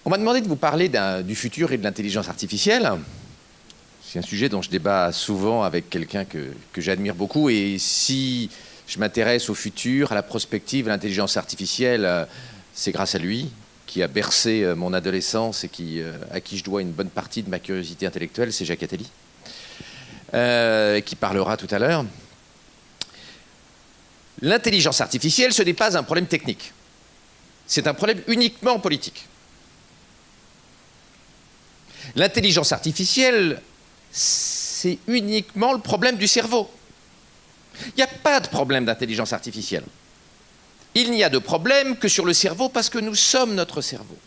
On m'a demandé de vous parler du futur et de l'intelligence artificielle. C'est un sujet dont je débat souvent avec quelqu'un que j'admire beaucoup. Et si je m'intéresse au futur, à la prospective, à l'intelligence artificielle, c'est grâce à lui, qui a bercé mon adolescence et à qui je dois une bonne partie de ma curiosité intellectuelle, c'est Jacques Attali, qui parlera tout à l'heure. L'intelligence artificielle, ce n'est pas un problème technique. C'est un problème uniquement politique. L'intelligence artificielle, c'est uniquement le problème du cerveau. Il n'y a pas de problème d'intelligence artificielle. Il n'y a de problème que sur le cerveau parce que nous sommes notre cerveau.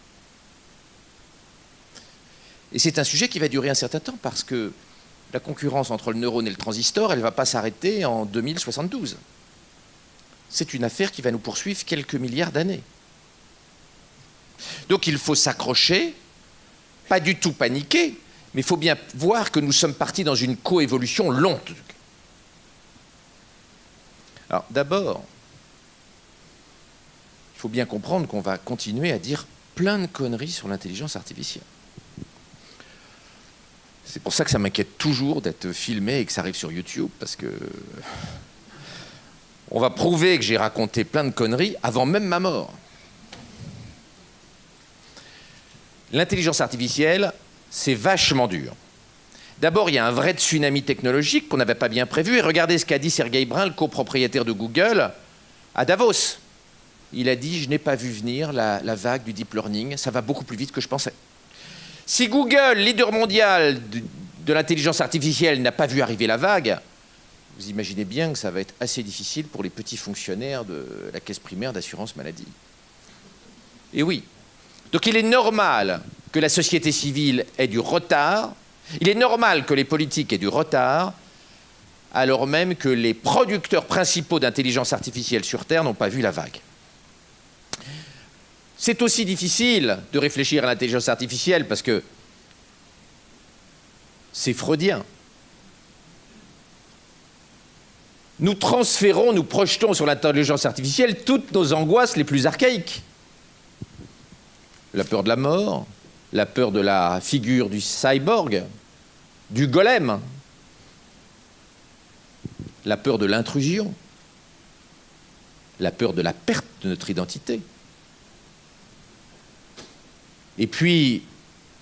Et c'est un sujet qui va durer un certain temps parce que la concurrence entre le neurone et le transistor, elle ne va pas s'arrêter en 2072. C'est une affaire qui va nous poursuivre quelques milliards d'années. Donc il faut s'accrocher, pas du tout paniquer, mais il faut bien voir que nous sommes partis dans une coévolution lente. Alors d'abord, il faut bien comprendre qu'on va continuer à dire plein de conneries sur l'intelligence artificielle. C'est pour ça que ça m'inquiète toujours d'être filmé et que ça arrive sur YouTube, parce que on va prouver que j'ai raconté plein de conneries avant même ma mort. L'intelligence artificielle, c'est vachement dur. D'abord, il y a un vrai tsunami technologique qu'on n'avait pas bien prévu. Et regardez ce qu'a dit Sergey Brin, le copropriétaire de Google, à Davos. Il a dit « Je n'ai pas vu venir la vague du deep learning. Ça va beaucoup plus vite que je pensais. » Si Google, leader mondial de l'intelligence artificielle, n'a pas vu arriver la vague, vous imaginez bien que ça va être assez difficile pour les petits fonctionnaires de la caisse primaire d'assurance maladie. Et oui. Donc il est normal que la société civile ait du retard, il est normal que les politiques aient du retard, alors même que les producteurs principaux d'intelligence artificielle sur Terre n'ont pas vu la vague. C'est aussi difficile de réfléchir à l'intelligence artificielle parce que c'est freudien. Nous transférons, nous projetons sur l'intelligence artificielle toutes nos angoisses les plus archaïques. La peur de la mort, la peur de la figure du cyborg, du golem, la peur de l'intrusion, la peur de la perte de notre identité. Et puis,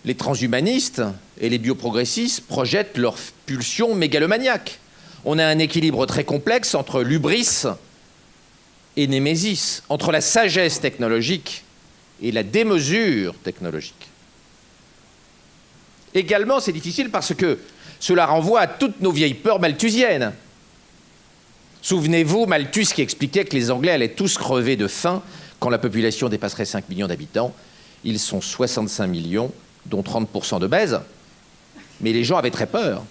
les transhumanistes et les bioprogressistes projettent leur pulsion mégalomaniaque. On a un équilibre très complexe entre l'hubris et némésis, entre la sagesse technologique et la démesure technologique. Également, c'est difficile parce que cela renvoie à toutes nos vieilles peurs malthusiennes. Souvenez-vous, Malthus qui expliquait que les Anglais allaient tous crever de faim quand la population dépasserait 5 millions d'habitants. Ils sont 65 millions, dont 30% d'obèses. Mais les gens avaient très peur.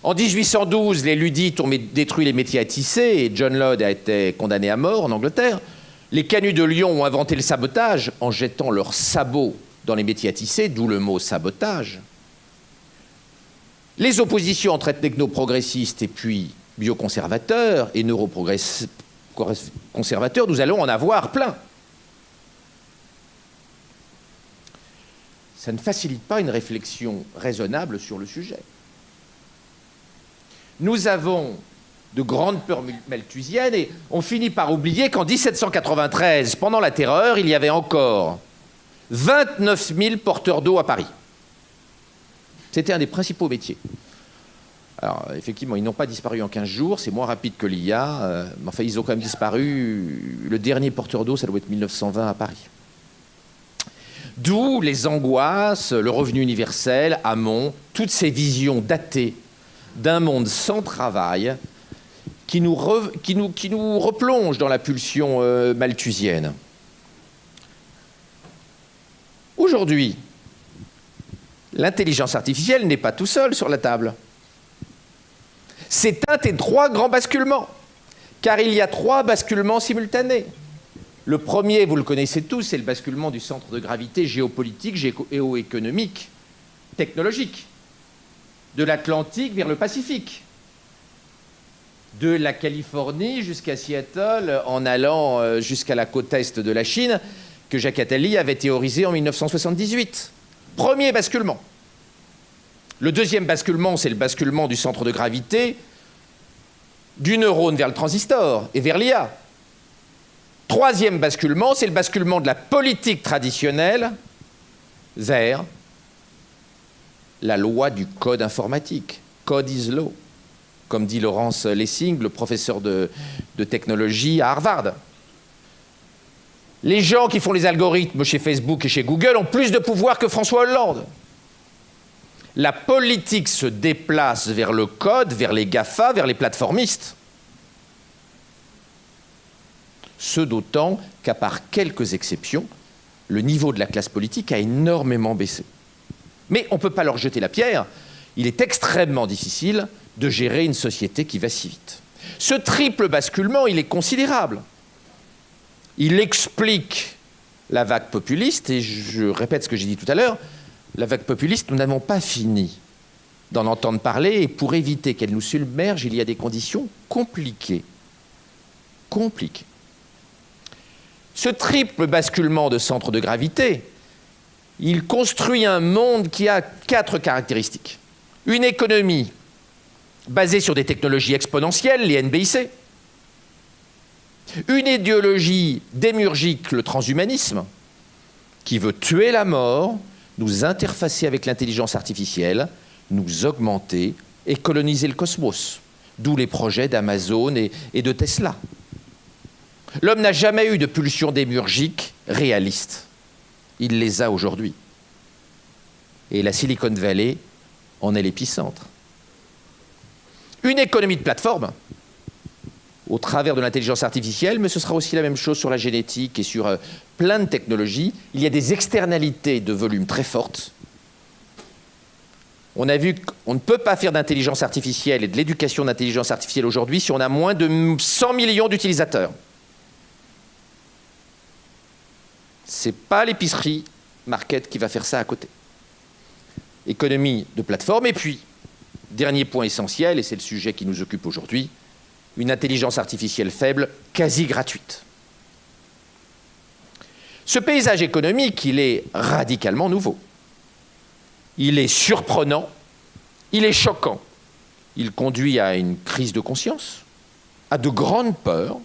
En 1812, les Luddites ont détruit les métiers à tisser et John Lloyd a été condamné à mort en Angleterre. Les canuts de Lyon ont inventé le sabotage en jetant leurs sabots dans les métiers à tisser, d'où le mot sabotage. Les oppositions entre ethno-progressistes et puis bioconservateurs et neuroconservateurs, nous allons en avoir plein. Ça ne facilite pas une réflexion raisonnable sur le sujet. Nous avons de grandes peurs malthusiennes et on finit par oublier qu'en 1793, pendant la Terreur, il y avait encore 29 000 porteurs d'eau à Paris. C'était un des principaux métiers. Alors, effectivement, ils n'ont pas disparu en 15 jours, c'est moins rapide que l'IA, mais enfin, ils ont quand même disparu. Le dernier porteur d'eau, ça doit être 1920 à Paris. D'où les angoisses, le revenu universel, Hamon, toutes ces visions datées d'un monde sans travail qui nous replonge dans la pulsion malthusienne. Aujourd'hui, l'intelligence artificielle n'est pas tout seul sur la table. C'est un des 3 grands basculements, car il y a 3 basculements simultanés. Le premier, vous le connaissez tous, c'est le basculement du centre de gravité géopolitique, géoéconomique, technologique, de l'Atlantique vers le Pacifique, de la Californie jusqu'à Seattle, en allant jusqu'à la côte est de la Chine, que Jacques Attali avait théorisé en 1978. Premier basculement. Le deuxième basculement, c'est le basculement du centre de gravité du neurone vers le transistor et vers l'IA. Troisième basculement, c'est le basculement de la politique traditionnelle vers la loi du code informatique. Code is law, comme dit Laurence Lessing, le professeur de technologie à Harvard. Les gens qui font les algorithmes chez Facebook et chez Google ont plus de pouvoir que François Hollande. La politique se déplace vers le code, vers les GAFA, vers les plateformistes. Ce d'autant qu'à part quelques exceptions, le niveau de la classe politique a énormément baissé. Mais on ne peut pas leur jeter la pierre. Il est extrêmement difficile de gérer une société qui va si vite. Ce triple basculement, il est considérable. Il explique la vague populiste, et je répète ce que j'ai dit tout à l'heure, la vague populiste, nous n'avons pas fini d'en entendre parler, et pour éviter qu'elle nous submerge, il y a des conditions compliquées. Compliquées. Ce triple basculement de centre de gravité, il construit un monde qui a 4 caractéristiques. Une économie basée sur des technologies exponentielles, les NBIC. Une idéologie démiurgique, le transhumanisme, qui veut tuer la mort, nous interfacer avec l'intelligence artificielle, nous augmenter et coloniser le cosmos. D'où les projets d'Amazon et de Tesla. L'homme n'a jamais eu de pulsion démiurgique réaliste. Il les a aujourd'hui. Et la Silicon Valley en est l'épicentre. Une économie de plateforme, au travers de l'intelligence artificielle, mais ce sera aussi la même chose sur la génétique et sur plein de technologies. Il y a des externalités de volume très fortes. On a vu qu'on ne peut pas faire d'intelligence artificielle et de l'éducation d'intelligence artificielle aujourd'hui si on a moins de 100 millions d'utilisateurs. Ce n'est pas l'épicerie market qui va faire ça à côté. Économie de plateforme. Et puis, dernier point essentiel, et c'est le sujet qui nous occupe aujourd'hui, une intelligence artificielle faible, quasi gratuite. Ce paysage économique, il est radicalement nouveau. Il est surprenant, il est choquant. Il conduit à une crise de conscience, à de grandes peurs.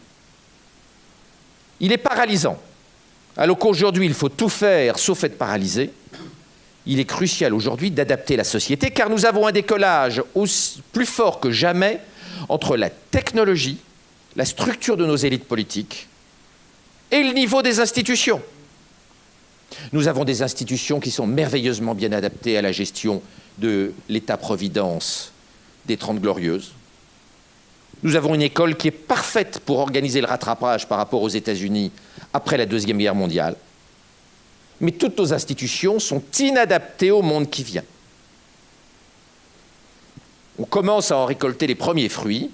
Il est paralysant. Alors qu'aujourd'hui, il faut tout faire sauf être paralysé. Il est crucial aujourd'hui d'adapter la société, car nous avons un décollage plus fort que jamais entre la technologie, la structure de nos élites politiques et le niveau des institutions. Nous avons des institutions qui sont merveilleusement bien adaptées à la gestion de l'État-providence des 30 Glorieuses. Nous avons une école qui est parfaite pour organiser le rattrapage par rapport aux États-Unis après la Deuxième Guerre mondiale. Mais toutes nos institutions sont inadaptées au monde qui vient. On commence à en récolter les premiers fruits.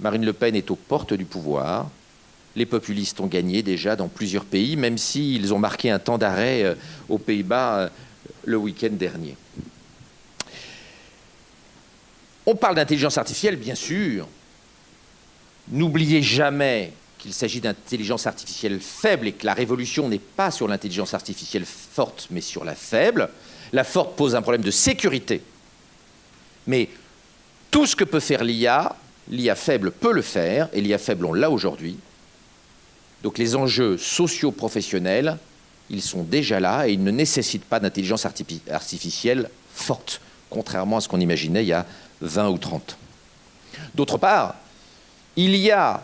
Marine Le Pen est aux portes du pouvoir. Les populistes ont gagné déjà dans plusieurs pays, même s'ils ont marqué un temps d'arrêt aux Pays-Bas le week-end dernier. On parle d'intelligence artificielle, bien sûr. N'oubliez jamais qu'il s'agit d'intelligence artificielle faible et que la révolution n'est pas sur l'intelligence artificielle forte, mais sur la faible. La forte pose un problème de sécurité. Mais tout ce que peut faire l'IA, l'IA faible peut le faire, et l'IA faible, on l'a aujourd'hui. Donc les enjeux socio-professionnels, ils sont déjà là et ils ne nécessitent pas d'intelligence artificielle forte, contrairement à ce qu'on imaginait il y a 20 ou 30 ans. D'autre part, il y a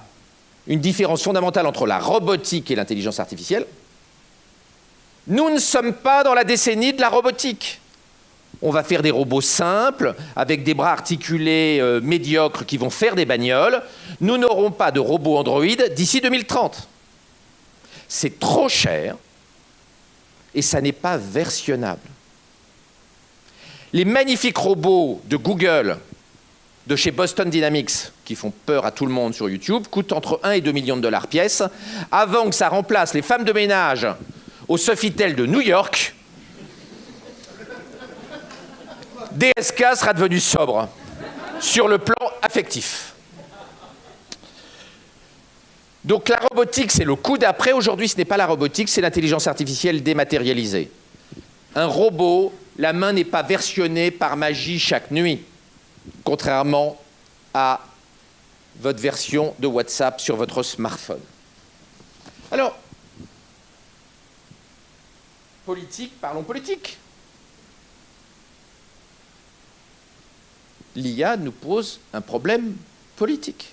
une différence fondamentale entre la robotique et l'intelligence artificielle. Nous ne sommes pas dans la décennie de la robotique. On va faire des robots simples, avec des bras articulés médiocres qui vont faire des bagnoles. Nous n'aurons pas de robots Android d'ici 2030. C'est trop cher et ça n'est pas versionnable. Les magnifiques robots de Google, de chez Boston Dynamics, qui font peur à tout le monde sur YouTube, coûtent entre 1 et 2 millions de dollars pièce. Avant que ça remplace les femmes de ménage au Sofitel de New York, DSK sera devenu sobre sur le plan affectif. Donc la robotique, c'est le coup d'après. Aujourd'hui, ce n'est pas la robotique, c'est l'intelligence artificielle dématérialisée. Un robot, la main n'est pas versionnée par magie chaque nuit, contrairement à votre version de WhatsApp sur votre smartphone. Alors, politique, parlons politique. L'IA nous pose un problème politique.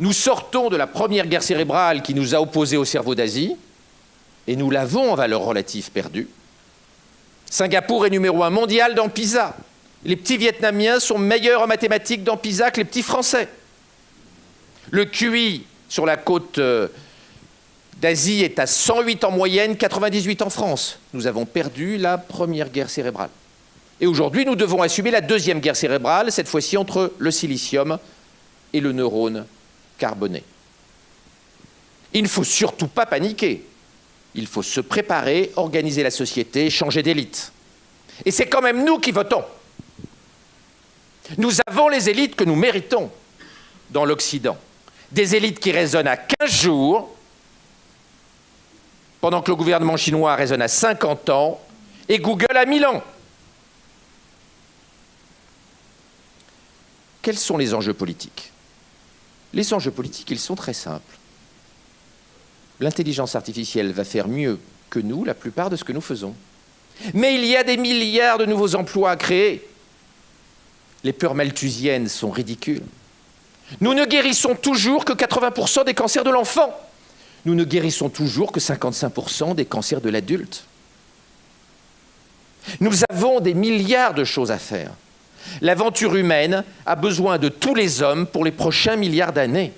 Nous sortons de la première guerre cérébrale qui nous a opposés au cerveau d'Asie, et nous l'avons en valeur relative perdue. Singapour est numéro 1 mondial dans PISA. Les petits Vietnamiens sont meilleurs en mathématiques dans PISA que les petits Français. Le QI sur la côte d'Asie est à 108 en moyenne, 98 en France. Nous avons perdu la première guerre cérébrale. Et aujourd'hui, nous devons assumer la deuxième guerre cérébrale, cette fois-ci entre le silicium et le neurone carboné. Il ne faut surtout pas paniquer. Il faut se préparer, organiser la société, changer d'élite. Et c'est quand même nous qui votons. Nous avons les élites que nous méritons dans l'Occident. Des élites qui raisonnent à 15 jours, pendant que le gouvernement chinois raisonne à 50 ans, et Google à 1000 ans. Quels sont les enjeux politiques? Les enjeux politiques, ils sont très simples. L'intelligence artificielle va faire mieux que nous la plupart de ce que nous faisons. Mais il y a des milliards de nouveaux emplois à créer. Les peurs malthusiennes sont ridicules. Nous ne guérissons toujours que 80% des cancers de l'enfant. Nous ne guérissons toujours que 55% des cancers de l'adulte. Nous avons des milliards de choses à faire. L'aventure humaine a besoin de tous les hommes pour les prochains milliards d'années.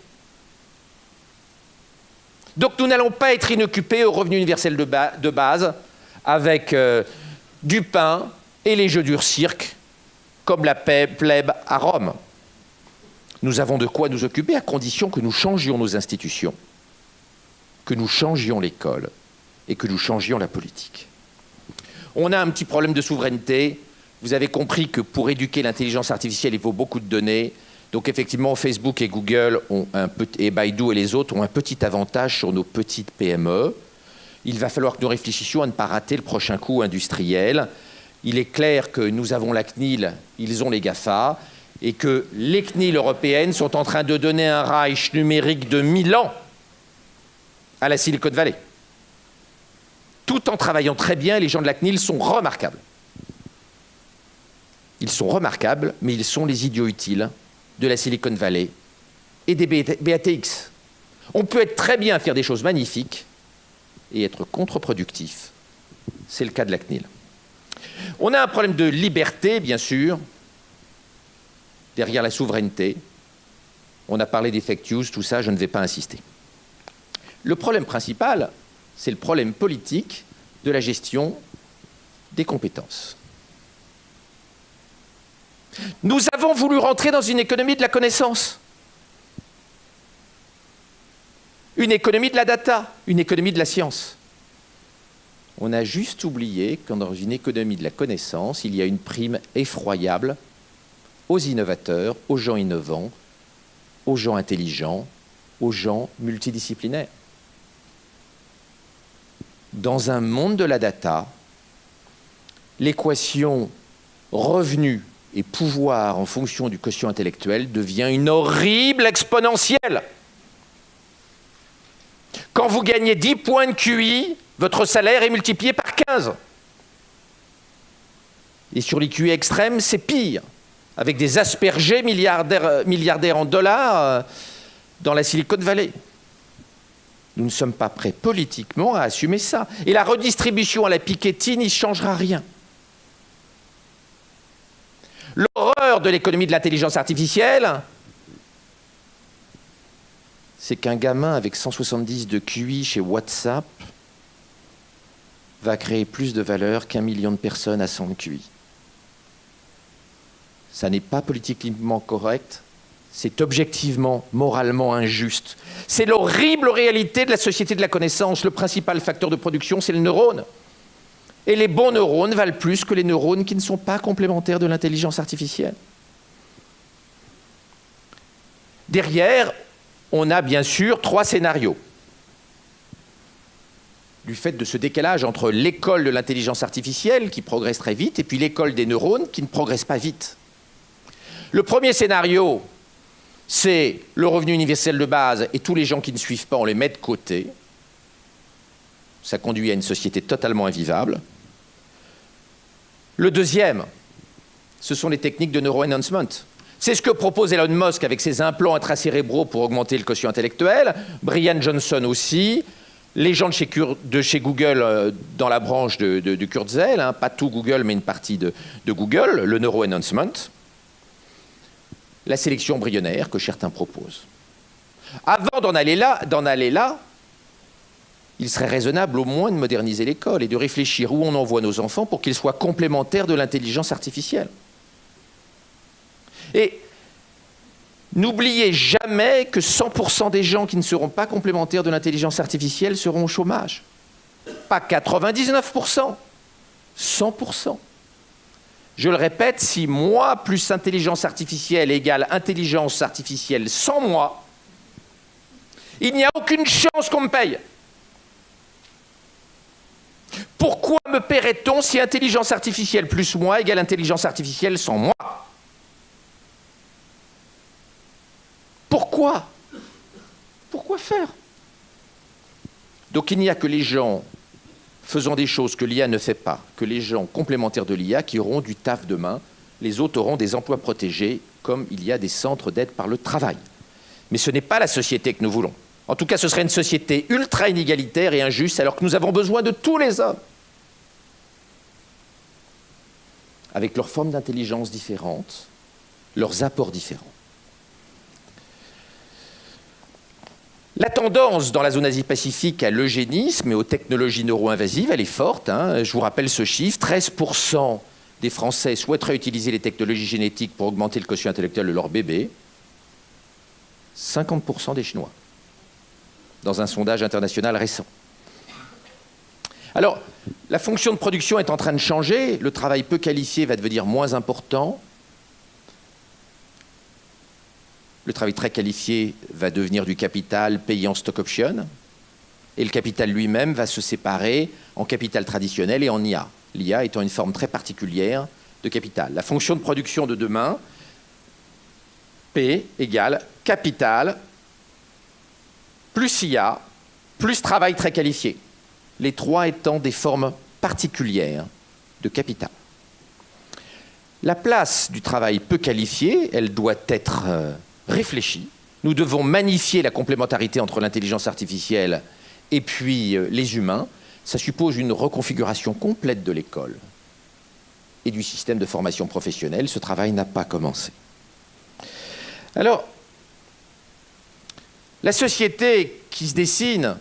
Donc nous n'allons pas être inoccupés au revenu universel de base avec du pain et les jeux du cirque comme la plèbe à Rome. Nous avons de quoi nous occuper à condition que nous changions nos institutions, que nous changions l'école et que nous changions la politique. On a un petit problème de souveraineté. Vous avez compris que pour éduquer l'intelligence artificielle, il faut beaucoup de données. Donc effectivement, Facebook et Google et Baidu et les autres ont un petit avantage sur nos petites PME. Il va falloir que nous réfléchissions à ne pas rater le prochain coup industriel. Il est clair que nous avons la CNIL, ils ont les GAFA, et que les CNIL européennes sont en train de donner un Reich numérique de 1000 ans à la Silicon Valley. Tout en travaillant très bien, les gens de la CNIL sont remarquables. Ils sont remarquables, mais ils sont les idiots utiles de la Silicon Valley et des BATX. On peut être très bien à faire des choses magnifiques et être contre-productif. C'est le cas de la CNIL. On a un problème de liberté, bien sûr, derrière la souveraineté. On a parlé des fake news, tout ça, je ne vais pas insister. Le problème principal, c'est le problème politique de la gestion des compétences. Nous avons voulu rentrer dans une économie de la connaissance, une économie de la data, une économie de la science. On a juste oublié que dans une économie de la connaissance, il y a une prime effroyable aux innovateurs, aux gens innovants, aux gens intelligents, aux gens multidisciplinaires. Dans un monde de la data, l'équation revenu et pouvoir en fonction du quotient intellectuel devient une horrible exponentielle. Quand vous gagnez 10 points de QI, votre salaire est multiplié par 15. Et sur les QI extrêmes, c'est pire, avec des aspergés milliardaires en dollars dans la Silicon Valley. Nous ne sommes pas prêts politiquement à assumer ça. Et la redistribution à la Piketty n'y changera rien. L'horreur de l'économie de l'intelligence artificielle, c'est qu'un gamin avec 170 de QI chez WhatsApp va créer plus de valeur qu'1 million de personnes à 100 de QI. Ça n'est pas politiquement correct, c'est objectivement, moralement injuste. C'est l'horrible réalité de la société de la connaissance. Le principal facteur de production, c'est le neurone. Et les bons neurones valent plus que les neurones qui ne sont pas complémentaires de l'intelligence artificielle. Derrière, on a bien sûr 3 scénarios. Du fait de ce décalage entre l'école de l'intelligence artificielle, qui progresse très vite, et puis l'école des neurones, qui ne progresse pas vite. Le premier scénario, c'est le revenu universel de base, et tous les gens qui ne suivent pas, on les met de côté. Ça conduit à une société totalement invivable. Le deuxième, ce sont les techniques de neuroenhancement. C'est ce que propose Elon Musk avec ses implants intracérébraux pour augmenter le quotient intellectuel, Brian Johnson aussi, les gens de chez Google dans la branche de Kurzweil, hein, pas tout Google mais une partie de Google, le neuroenhancement, la sélection embryonnaire que certains proposent. Avant d'en aller là, il serait raisonnable au moins de moderniser l'école et de réfléchir où on envoie nos enfants pour qu'ils soient complémentaires de l'intelligence artificielle. Et n'oubliez jamais que 100% des gens qui ne seront pas complémentaires de l'intelligence artificielle seront au chômage. Pas 99%, 100%. Je le répète, si moi plus intelligence artificielle égale intelligence artificielle sans moi, il n'y a aucune chance qu'on me paye. Pourquoi me paierait-on si intelligence artificielle plus moi égale intelligence artificielle sans moi? Pourquoi? Pourquoi faire? Donc il n'y a que les gens faisant des choses que l'IA ne fait pas, que les gens complémentaires de l'IA qui auront du taf demain. Les autres auront des emplois protégés, comme il y a des centres d'aide par le travail. Mais ce n'est pas la société que nous voulons. En tout cas, ce serait une société ultra inégalitaire et injuste, alors que nous avons besoin de tous les hommes, avec leurs formes d'intelligence différentes, leurs apports différents. La tendance dans la zone Asie-Pacifique à l'eugénisme et aux technologies neuro-invasives, elle est forte. Hein. Je vous rappelle ce chiffre, 13% des Français souhaiteraient utiliser les technologies génétiques pour augmenter le quotient intellectuel de leur bébé, 50% des Chinois, dans un sondage international récent. Alors, la fonction de production est en train de changer, le travail peu qualifié va devenir moins important, le travail très qualifié va devenir du capital payé en stock option, et le capital lui-même va se séparer en capital traditionnel et en IA. L'IA étant une forme très particulière de capital. La fonction de production de demain, P égale capital plus IA plus travail très qualifié. Les trois étant des formes particulières de capital. La place du travail peu qualifié, elle doit être réfléchie. Nous devons magnifier la complémentarité entre l'intelligence artificielle et puis les humains. Ça suppose une reconfiguration complète de l'école et du système de formation professionnelle. Ce travail n'a pas commencé. Alors, la société qui se dessine,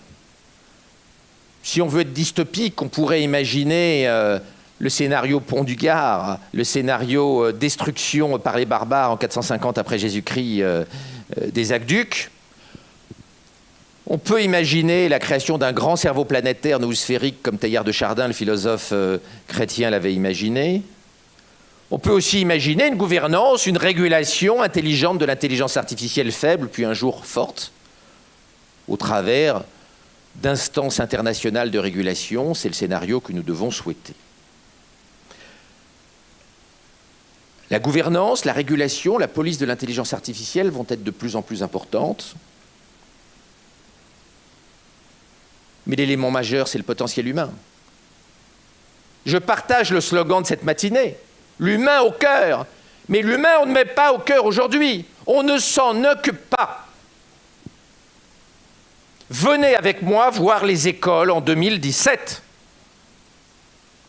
si on veut être dystopique, on pourrait imaginer le scénario Pont du Gard, le scénario destruction par les barbares en 450 après Jésus-Christ des aqueducs. On peut imaginer la création d'un grand cerveau planétaire noosphérique comme Teilhard de Chardin, le philosophe chrétien, l'avait imaginé. On peut aussi imaginer une gouvernance, une régulation intelligente de l'intelligence artificielle faible, puis un jour forte, au travers d'instances internationales de régulation. C'est le scénario que nous devons souhaiter. La gouvernance, la régulation, la police de l'intelligence artificielle vont être de plus en plus importantes. Mais l'élément majeur, c'est le potentiel humain. Je partage le slogan de cette matinée, l'humain au cœur. Mais l'humain, on ne met pas au cœur aujourd'hui. On ne s'en occupe pas. Venez avec moi voir les écoles en 2017.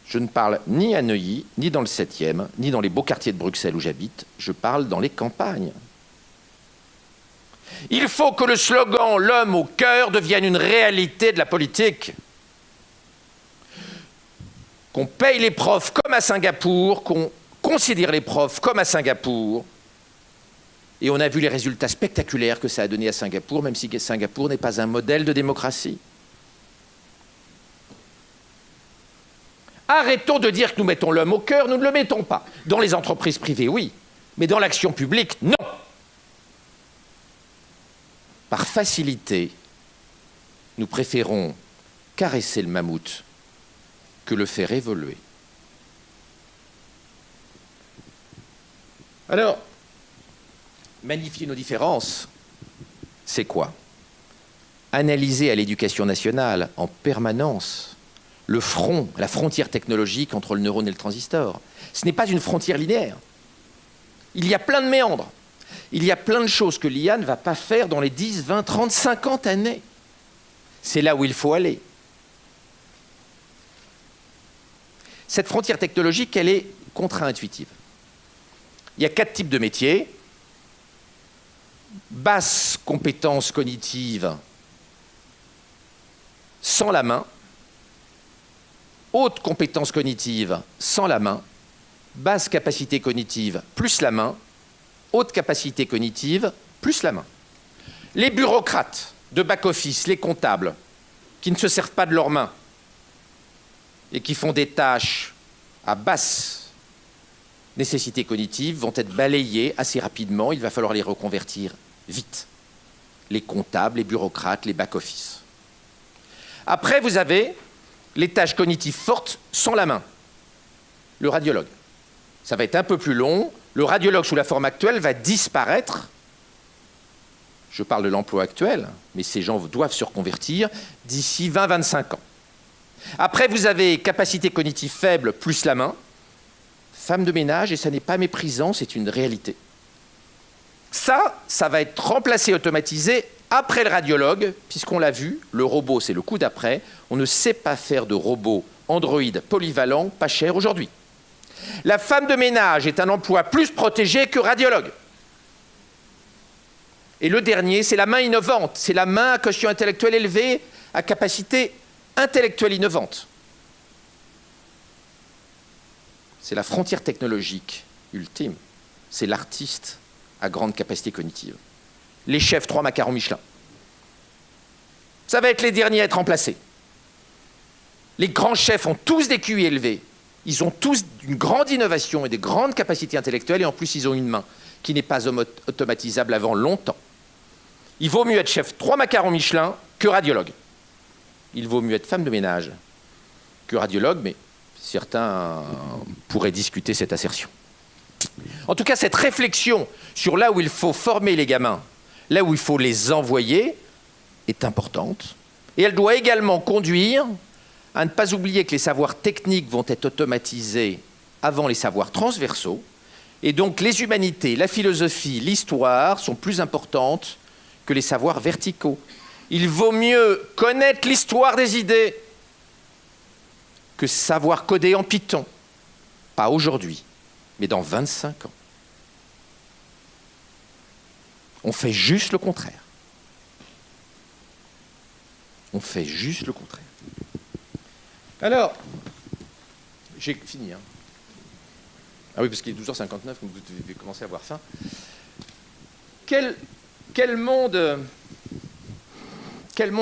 Je ne parle ni à Neuilly, ni dans le 7e, ni dans les beaux quartiers de Bruxelles où j'habite. Je parle dans les campagnes. Il faut que le slogan « l'homme au cœur » devienne une réalité de la politique. Qu'on paye les profs comme à Singapour, qu'on considère les profs comme à Singapour. Et on a vu les résultats spectaculaires que ça a donné à Singapour, même si Singapour n'est pas un modèle de démocratie. Arrêtons de dire que nous mettons l'homme au cœur, nous ne le mettons pas. Dans les entreprises privées, oui, mais dans l'action publique, non. facilité, nous préférons caresser le mammouth que le faire évoluer. Alors, magnifier nos différences, c'est quoi? Analyser à l'éducation nationale en permanence le front, la frontière technologique entre le neurone et le transistor. Ce n'est pas une frontière linéaire. Il y a plein de méandres. Il y a plein de choses que l'IA ne va pas faire dans les 10, 20, 30, 50 années. C'est là où il faut aller. Cette frontière technologique, elle est contre-intuitive. Il y a 4 types de métiers. Basse compétence cognitive sans la main. Haute compétence cognitive sans la main. Basse capacité cognitive plus la main. Haute capacité cognitive plus la main. Les bureaucrates de back-office, les comptables, qui ne se servent pas de leurs mains et qui font des tâches à basse nécessité cognitive vont être balayés assez rapidement. Il va falloir les reconvertir vite. Les comptables, les bureaucrates, les back-office. Après, vous avez les tâches cognitives fortes sans la main. Le radiologue. Ça va être un peu plus long. Le radiologue sous la forme actuelle va disparaître. Je parle de l'emploi actuel, mais ces gens doivent se reconvertir d'ici 20-25 ans. Après, vous avez capacité cognitive faible plus la main. Femme de ménage, et ça n'est pas méprisant, c'est une réalité. Ça va être remplacé, automatisé après le radiologue, puisqu'on l'a vu, le robot, c'est le coup d'après. On ne sait pas faire de robot Android polyvalent, pas cher aujourd'hui. La femme de ménage est un emploi plus protégé que radiologue. Et le dernier, c'est la main innovante. C'est la main à quotient intellectuel élevé, à capacité intellectuelle innovante. C'est la frontière technologique ultime. C'est l'artiste à grande capacité cognitive. Les chefs 3 macarons Michelin. Ça va être les derniers à être remplacés. Les grands chefs ont tous des QI élevés. Ils ont tous une grande innovation et des grandes capacités intellectuelles, et en plus, ils ont une main qui n'est pas automatisable avant longtemps. Il vaut mieux être chef 3 macarons Michelin que radiologue. Il vaut mieux être femme de ménage que radiologue, mais certains pourraient discuter cette assertion. En tout cas, cette réflexion sur là où il faut former les gamins, là où il faut les envoyer, est importante. Et elle doit également conduire à ne pas oublier que les savoirs techniques vont être automatisés avant les savoirs transversaux. Et donc les humanités, la philosophie, l'histoire sont plus importantes que les savoirs verticaux. Il vaut mieux connaître l'histoire des idées que savoir coder en Python. Pas aujourd'hui, mais dans 25 ans. On fait juste le contraire. On fait juste le contraire. Alors, j'ai fini. Hein. Ah oui, parce qu'il est 12h59, donc vous devez commencer à avoir faim. Quel monde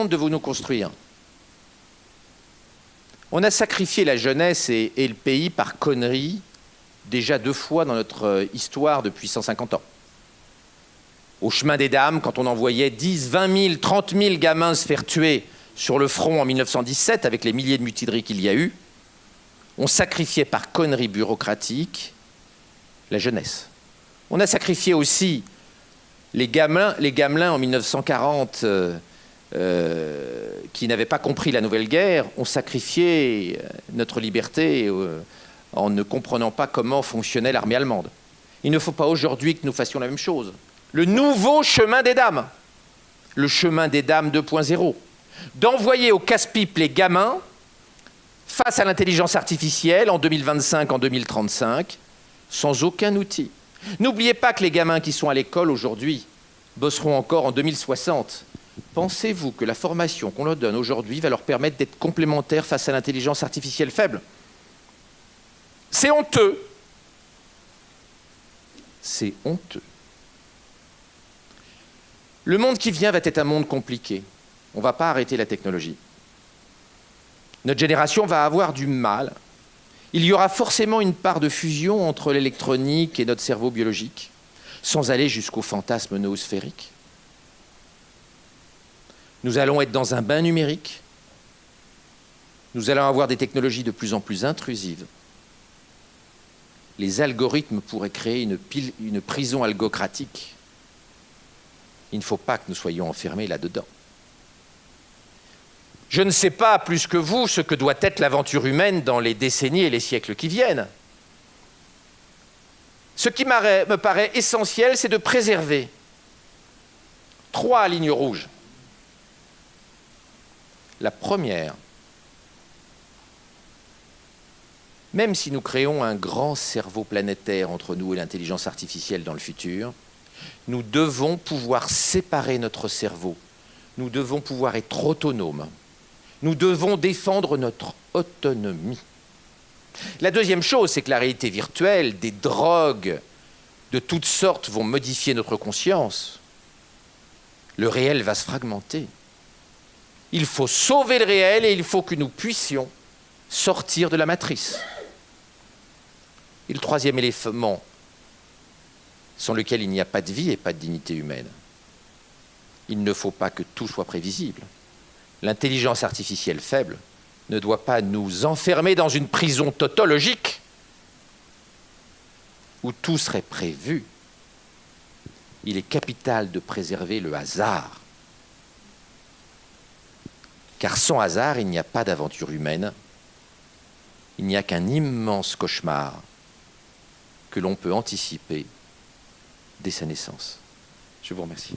devons-nous construire? On a sacrifié la jeunesse et le pays par conneries déjà 2 fois dans notre histoire depuis 150 ans. Au chemin des dames, quand on envoyait 10, 20 000, 30 000 gamins se faire tuer sur le front en 1917, avec les milliers de mutineries qu'il y a eu, on sacrifiait par conneries bureaucratiques la jeunesse. On a sacrifié aussi les gamelins en 1940 qui n'avaient pas compris la nouvelle guerre, ont sacrifié notre liberté en ne comprenant pas comment fonctionnait l'armée allemande. Il ne faut pas aujourd'hui que nous fassions la même chose. Le nouveau chemin des dames, le chemin des dames 2.0, d'envoyer au casse-pipe les gamins face à l'intelligence artificielle en 2025, en 2035, sans aucun outil. N'oubliez pas que les gamins qui sont à l'école aujourd'hui bosseront encore en 2060. Pensez-vous que la formation qu'on leur donne aujourd'hui va leur permettre d'être complémentaires face à l'intelligence artificielle faible? C'est honteux. C'est honteux. Le monde qui vient va être un monde compliqué. On ne va pas arrêter la technologie. Notre génération va avoir du mal. Il y aura forcément une part de fusion entre l'électronique et notre cerveau biologique, sans aller jusqu'au fantasme noosphérique. Nous allons être dans un bain numérique. Nous allons avoir des technologies de plus en plus intrusives. Les algorithmes pourraient créer une prison algocratique. Il ne faut pas que nous soyons enfermés là-dedans. Je ne sais pas plus que vous ce que doit être l'aventure humaine dans les décennies et les siècles qui viennent. Ce qui me paraît essentiel, c'est de préserver 3 lignes rouges. La première, même si nous créons un grand cerveau planétaire entre nous et l'intelligence artificielle dans le futur, nous devons pouvoir séparer notre cerveau. Nous devons pouvoir être autonomes. Nous devons défendre notre autonomie. La deuxième chose, c'est que la réalité virtuelle, des drogues de toutes sortes vont modifier notre conscience. Le réel va se fragmenter. Il faut sauver le réel et il faut que nous puissions sortir de la matrice. Et le troisième élément, sans lequel il n'y a pas de vie et pas de dignité humaine, il ne faut pas que tout soit prévisible. L'intelligence artificielle faible ne doit pas nous enfermer dans une prison tautologique où tout serait prévu. Il est capital de préserver le hasard. Car sans hasard, il n'y a pas d'aventure humaine. Il n'y a qu'un immense cauchemar que l'on peut anticiper dès sa naissance. Je vous remercie.